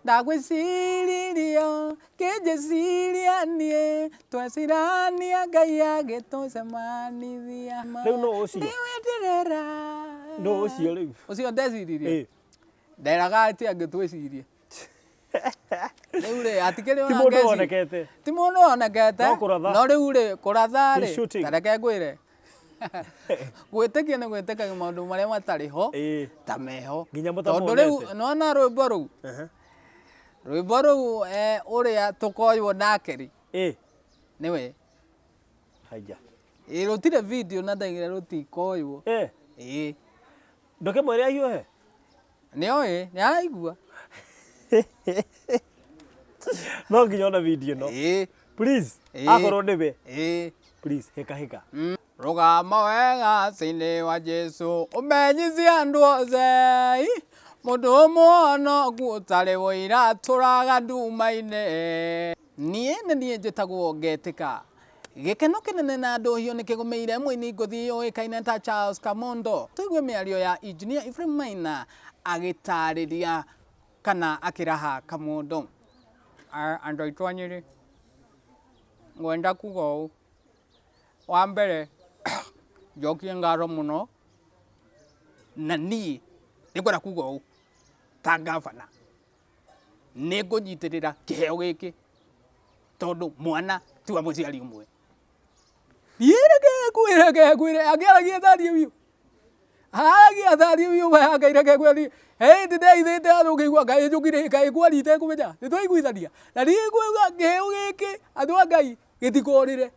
Ndagwiciria kinjiciria nie twecirania Ngai agitucemanithia riu no ucio ndiweterera no ucio riu ucio ndeciririe nderaga ati angitwicirie riu ri atikiri ti mundu wonekete ti mundu wonekete no riu ri kuratha ri tareke ngwire gwitikia ni gwitikagia maundu maria matari ho ta meho tondu riu nona rwimbo ruu rwimbo ruu uria tukoywo nake ri niwe haija rutire video na ndaigire rutikoywo ndoke mwere ahiuhe nioĩ nĩ araigua no nginya ona video no please akorwo nĩwe please heka rũgama wega thĩinĩ wa Jesu ũmenyithie andũ othe mũndũ mũhonoku ũtarĩ wũira atũraga nduma-inĩ niĩ nĩ niĩ njĩtagwo Ngetĩka gĩkeno kĩnene na ndũhiũ nĩ kĩgũmĩire mũini ngũthi ũĩkaine ta Charles Kamondo tũigue mĩario ya Engineer Ephraim Maina agĩtarĩria kana akĩraha Kamondo andũ aitũ a Nyĩrĩ ngwenda kuga ũũ wa mbere njokie ngatho mũno na niĩ nĩngwenda kuga ũũ ta ngavana nĩ ngũnyitĩrĩra kĩheo gĩkĩ tondũ mwana ti wa mũciari ũmwe reke kwĩre angĩaragia tharie biũ aragia tharie biũ Ngai reke kwĩre ndĩ ndeithĩte andũ ngĩigua Ngai njũkire Ngai kwari itekũmenya nĩ twaiguithania na niĩ ngwĩuga kĩheo gĩkĩ andũ a Ngai gĩtikũrĩre